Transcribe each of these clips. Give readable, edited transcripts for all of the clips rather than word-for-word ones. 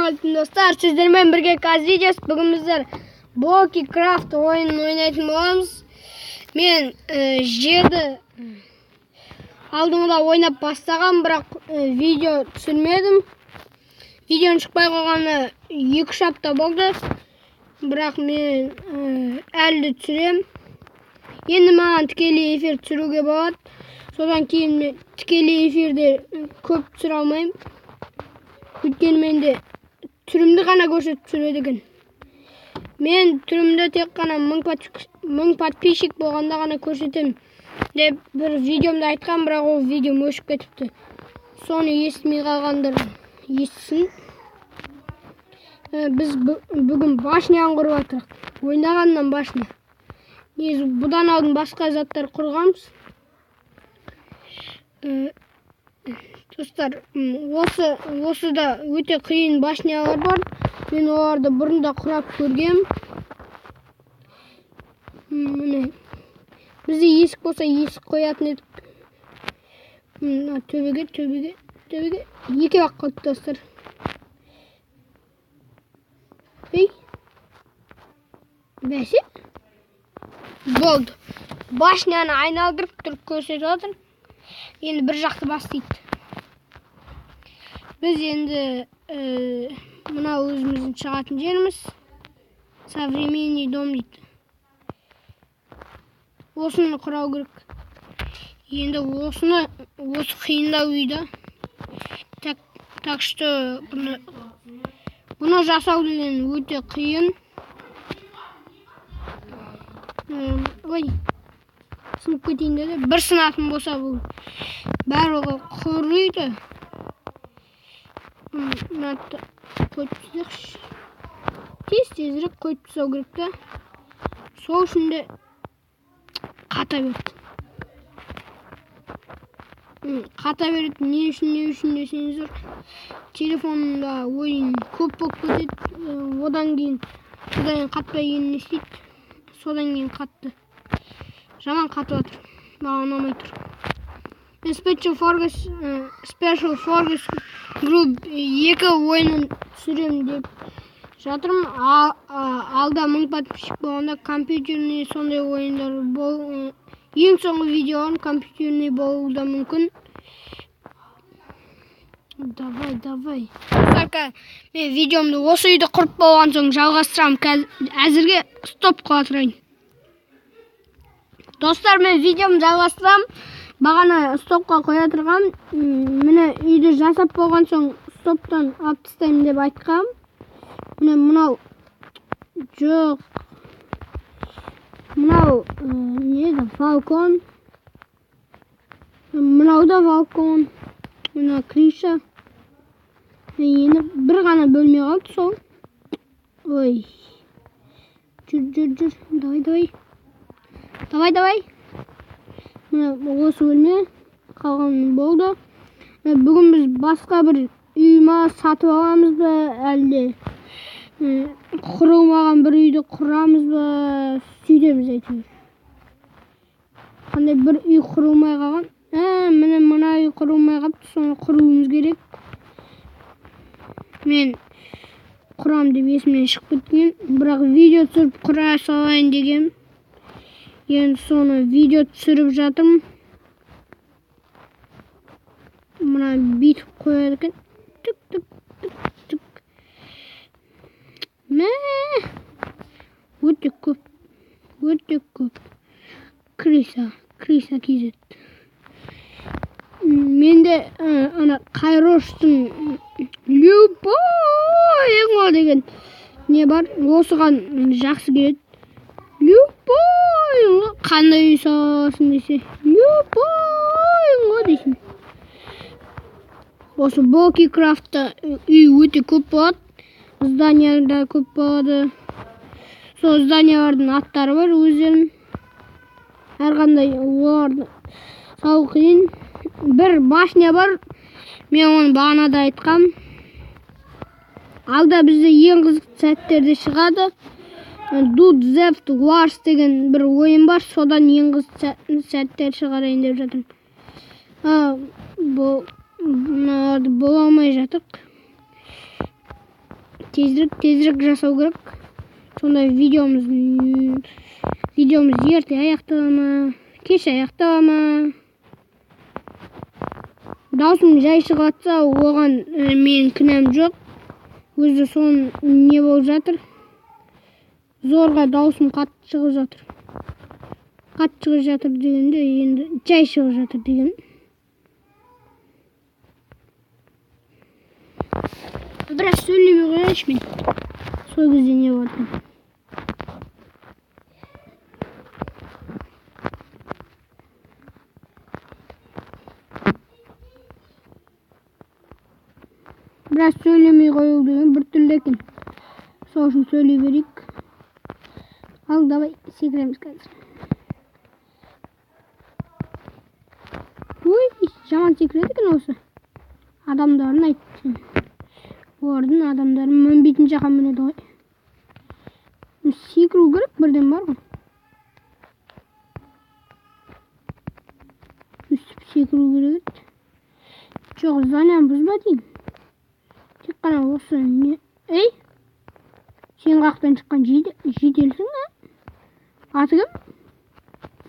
Assalamualaikum dostlar, sizlerмен бірге қазір видеос. Бүгін біздер Blocky Craft ойынын ойнайтын боламыз. Мен жерді алдыңда ойнап бастаған, бірақ видео түсірмедім. Видеоның шықпай қойғаны 2-3 апта болды. Бірақ мен әлі түсірем. Енді маған тікелей эфир түсіруге болады. Содан кейін мен тікелей эфирде көп түсіре алмаймын. Өйткені менде түрімді ғана көрсетіп түсіреді екен. Мен түрімді тек қана 1000 подписчик болғанда ғана көрсетемін деп бір видеомда айтқан, бірақ ол видеом өшіп кетіпті. Соны естімей қалғандар естісін. Біз бүгін башняны құрып жатырық. Ойнағаннан башня. Негізі бұдан алдын басқа заттар құрғанбыз. Достар, осыда өте қиын башнялар бар. Мен оларды бұрында құрап көргем. Бізде есік болса есік қоятын едік. Төбеге. Екі бақ қалды достар. Бәсе? Болды. Башняны айналдырып тұрып көрсетіп отыр. Енді бір жақты бастайды. Біз енді мына өзіміздің шығатын жеріміз. Современный дом дейді. Осыны құрау керек. Енді осы қиындау үйді. Так что бұны жасау деген өте қиын. Ой, сынып кетейін деді. Бір сынатын болса бұл барлығы құрыйды. Қойып түсірекші. Тезірек қойып түсіру керек та. Сол үшін де қата берді. Қата берді. Не үшін десеңіздер, телефонымда ойын көп болып кетеді. Одан кейін қатпай келгенін естиді. Содан кейін қатты. Жаман қатып жатыр. Маған ұнамай тұр. Special Forces Group 2 ойынын түсірем деп жатырмын. Алда 1000 подписчик болғанда компьютерный сондай ойындар ең соңғы видеоң компьютерный болуы да мүмкін. Давай. Мен видеомды осы үйді құрып болған соң жалғастырам. Әзірге стоп қоя тұрайын. Достар, мен видеомды жалғастырам. Бағана стопқа қоя тұрғам. Міне үйді жасап болған соң стоптан алып тастаймын деп айтқам. Міне мынау жоқ. Мынау неді? Балкон. Мынау да балкон. Мына крыша. Енді бір ғана бөлме қалды сол. Ой. Жүр. Давай. Мына осы бөлме қалған болды. Бүгін біз басқа бір үйма сатып аламыз ба, әлде құрылмаған бір үйді құрамыз ба, сөйтеміз әйтеуір. Қандай бір үй құрылмай қалған? Міне мына үй құрылмай қалыпты, соны құруымыз керек. Мен құрам деп есімнен шығып кеткен, бірақ видео түсіріп құра салайын деген. Енді соны видео түсіріп жатырмын. Мына бүйтіп қояды екен. Түк. Өте көп. Крыса кезет. Менде Қайроштың любой деген не бар. Осыған жақсы келеді. Любой қандай үй саласың десе. Любой дейсің. Осы Blocky Craft'та үй өте көп болады. Зданияда көп болады. Сол зданиялардың аттары бар өздерінің. Әрқандай оларды салу қиын. Бір башня бар. Мен оны бағанада айтқам. Алда бізде ең қызықты сәттерде шығады. Dude Theft Wars деген бір ойын бар. Содан ең қызықты сәттер шығарайын деп жатырмын. Бола алмай жатық. tezirek жасау керек. Сонда видеомыз ерте аяқтала ма, кеш аяқтала ма. Даусым жай шығатса, оған менің кінәм жоқ. Өзі соның не болып жатыр. Зорға даусым қатты шығып жатыр. Қатты шығып жатыр дегенде, енді жай шығып жатыр деген. Біраз сөйлемей қояйыншы мен. Сол кезде не болды. Біраз сөйлемей қою деген бір түрлі екен. Сол үшін сөйлей берейік. Ал, давай, секіреміз қазір. Ой, жаман секіреді екен осы. Адамдарын айтты. Олардың адамдарын мінбейтін жаққа мінеді ғой. Секіру керек бірден бар ғой. Үстіп секіру керек еді. Жоқ, заням бұзба дейін. Тек қана осы не... Ей! Сен қақтан шыққан жеделсің, а? Аты кім?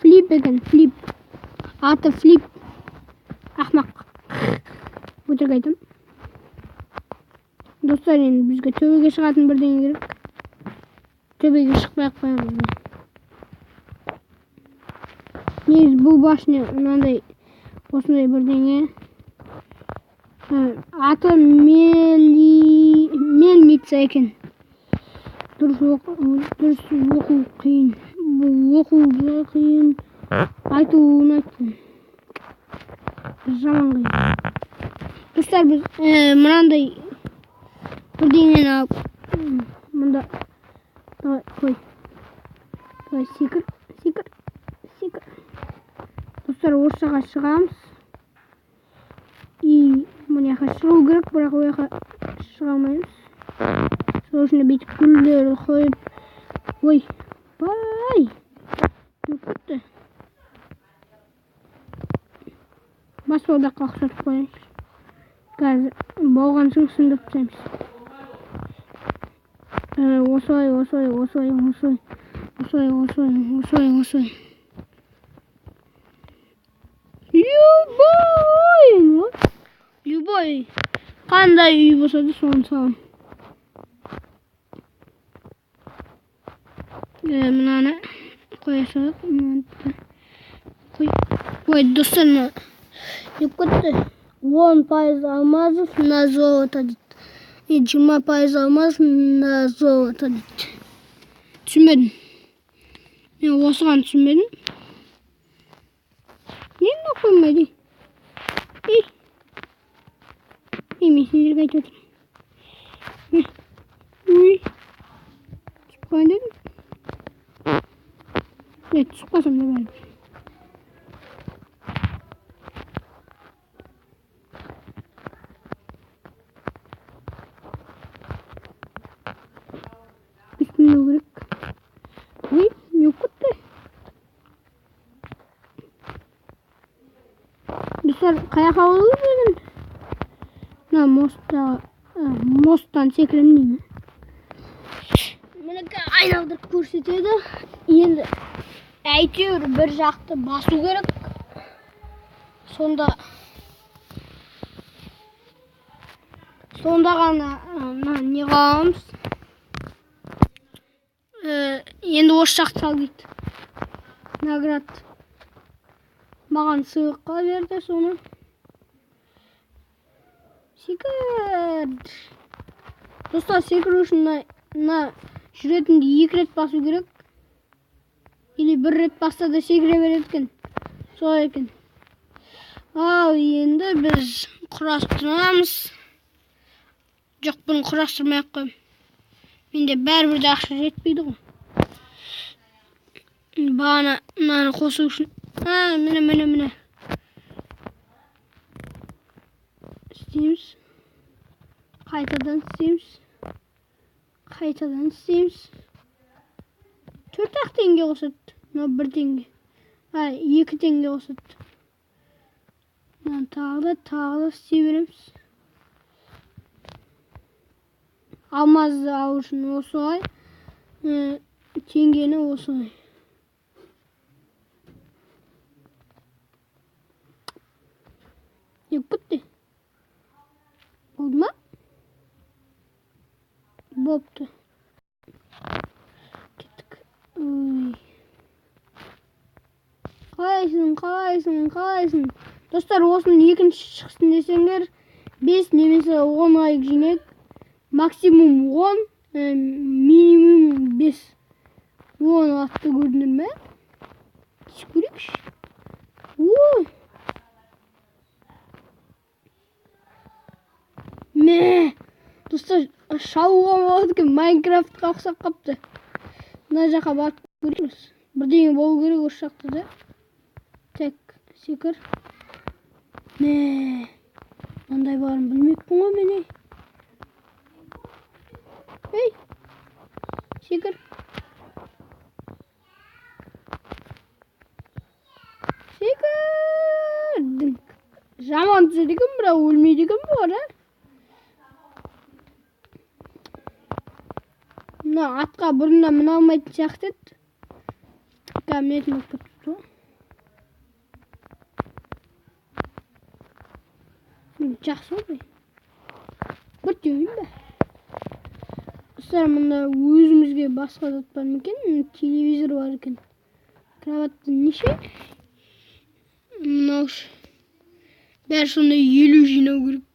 Флип екен, Флип. Аты Флип. Ақмақ. Өтірік айтам. Достар, енді бізге төбеге шығатын бірдеңе керек. Төбеге шықпай-ақ қоямыз. Негізі бұл башня мынандай осындай бірдеңе. Аты мельница екен. Дұрыс оқу қиын. Бұл оқуға қиын. Айтуын айттым. Жаман қиын. Достар, біз мынандай бірдеңені алып мұнда қой. Секір. Достар, осы жаққа шығамыз. И мына жаққа шығу керек, бірақ ол жаққа шыға алмаймыз. Сол үшін бүйтіп гүлдерді қойып. Ой, бай! Өкітті. Баспалдаққа ұқсатып қоямыз. Қазір болған соң сындырып тастаймыз. Осылай. Любой. Қандай үй болса да соны салам. Мынаны қоя салып. Ой, достар, не көтті. 10% алмазов на золото дейді. И 20% алмаз на золото дейді. Түсінбедім. Мен осыған түсінбедім. Нені қоймайды? Мен сендерге айтып отырмын. Ой. Түсіп қойын дедім. Түсіп қасам да бәрі. Үстімдеу керек. Ой, не өкітті. Достар, қаяққа олу деген? Мосттан секірем деймін. Мінекі айналдырып көрсетеді. Енді әйтеуір бір жақты басу керек. Сонда ғана не қаламыз. Енді осы жақты сал дейді. Наград. Маған сыйлыққа берді соны. Секір. Достар, секіру үшін жүретінде 2 рет басу керек. Или 1 рет басса да секіре береді екен. Солай екен. Ал енді біз құрастырамыз. Жоқ, бұны құрастырмай-ақ қойым. Менде бәрібір де ақша жетпейді ғой. Бағана қосу үшін. Міне. Істейміз. Қайтадан істейміз. 4 теңге қосады. 1 теңге. 2 теңге қосады. Тағы да істей береміз. алмазды алу үшін осылай, теңгені осылай. Бітті. Болды ма? Бопты. Кеттік. Қалайсың? Достар, осының екінші шықсын десеңдер, 5 немесе 10 лайк жинек. Максимум 10, минимум 5. 10 атты көрдіңдер ме? Көрейікші. Достар, шалуға болады екен, Майнкрафтқа ұқсап қапты. Мына жаққа барып көрейміз. Бірдеңе болу керек осы жақта да. Так, секір. Мынандай барын білмеппін ғой мен. Ей, секір. Секірдің. Жаман түседі екен, бірақ өлмейді екен бұлар, Мына атқа бұрында мына алмайтын сияқты еді. Кәметін өкіп тұр. Жақсы ғой. Бір түйін бә. Ұстар, мұнда өзімізге басқа зат бар ма екен? Телевизор бар екен. Кроватты неше? Мынауш. Бәрі сонда 50 жинау керек.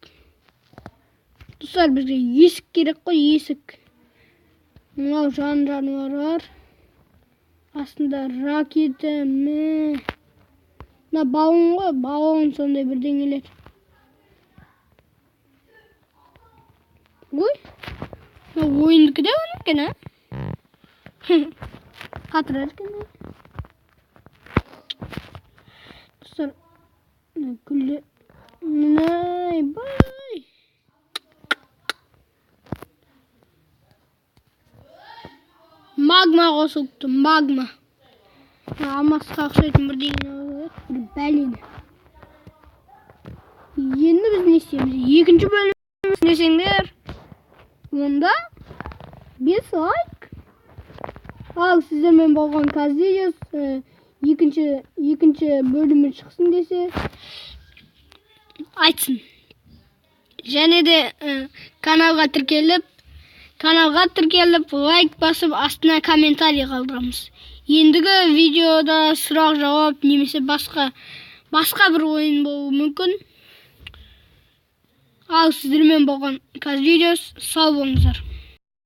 Достар, бізге есік керек қой, есік. Мынау жануар бар. Астында ракета, Мына балон ғой, балон сондай бірдеңелер. Ой, ойындікі де оның екен, Қатырар екен. Достар, күлді. Бай. Магма қосылыпты, магма. Алмасқа ұқсайтын бірдеңе бір бәлені. Енді біз не істейміз? Екінші бөліміз десеңдер, онда 5 лайк. Ал сіздермен болған қаздейіз екінші бөлімі шықсын десе, айтсын. Және де каналға тіркеліп, лайк басып, астына комментарий қалдырамыз. Ендігі видеода сұрақ жауап немесе басқа бір ойын болуы мүмкін. Ал сіздермен болған қаздейіз, сау болыңыздар.